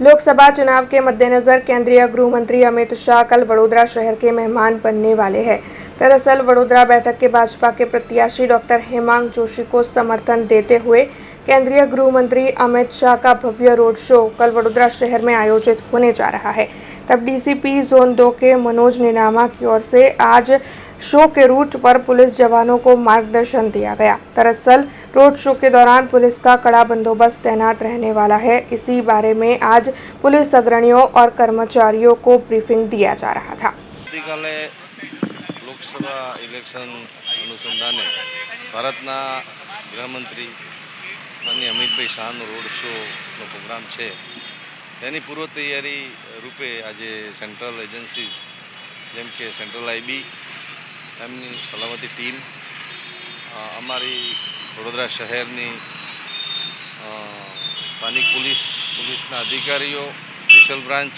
लोकसभा चुनाव के मद्देनजर केंद्रीय गृह मंत्री अमित शाह कल वडोदरा शहर के मेहमान बनने वाले हैं। दरअसल वडोदरा बैठक के भाजपा के प्रत्याशी डॉक्टर हेमांग जोशी को समर्थन देते हुए केंद्रीय गृह मंत्री अमित शाह का भव्य रोड शो कल वडोदरा शहर में आयोजित होने जा रहा है। तब डीसीपी जोन 2 के मनोज निनामा की ओर से आज शो के रूट पर पुलिस जवानों को मार्गदर्शन दिया गया। दरअसल रोड शो के दौरान पुलिस का कड़ा बंदोबस्त तैनात रहने वाला है। इसी बारे में आज पुलिस अग्रणियों और कर्मचारियों को ब्रीफिंग दिया जा रहा था। लोकसभा इलेक्शन अनुसंधाने भारतना गृहमंत्री माननीय अमितभाई शाहનો રોડ શોનો પ્રોગ્રામ છે તેની પૂર્વ તૈયારી રૂપે આજે સેન્ટ્રલ એજન્સીઝ જેમ કે સેન્ટ્રલ આઈબી એમની સલામતી ટીમ અમારી વડોદરા શહેરની સ્થાનિક પોલીસના અધિકારીઓ સ્પેશિયલ બ્રાન્ચ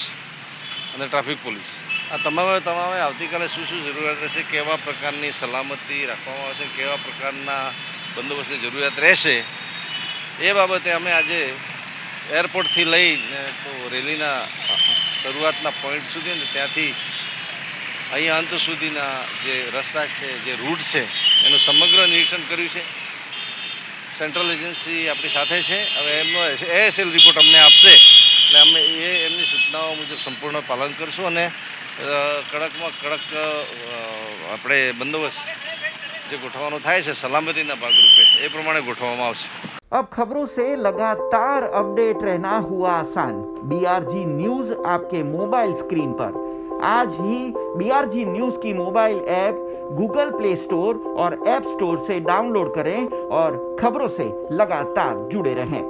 અને ટ્રાફિક પોલીસ આ તમામે આવતીકાલે શું જરૂરિયાત રહેશે, કેવા પ્રકારની સલામતી રાખવામાં આવશે, કેવા પ્રકારના બંદોબસ્તની જરૂરિયાત રહેશે એ બાબતે અમે આજે એરપોર્ટથી લઈને તો રેલીના શરૂઆતના પોઈન્ટ સુધી ને ત્યાંથી અહીં અંત સુધીના જે રસ્તા છે, જે રૂટ છે એનું સમગ્ર નિરીક્ષણ કર્યું છે। સેન્ટ્રલ એજન્સી આપણી સાથે છે। હવે એમનો એએસએલ રિપોર્ટ અમને આપશે એટલે અમે એમની સૂચનાઓ મુજબ સંપૂર્ણ પાલન કરશું અને કડકમાં કડક આપણે બંદોબસ્ત જે ગોઠવવાનો થાય છે સલામતીના ભાગરૂપે એ પ્રમાણે ગોઠવવામાં આવશે। अब खबरों से लगातार अपडेट रहना हुआ आसान। बीआरजी न्यूज आपके मोबाइल स्क्रीन पर। आज ही बीआरजी न्यूज की mobile app Google play store और ऐप स्टोर से डाउनलोड करें और खबरों से लगातार जुड़े रहें।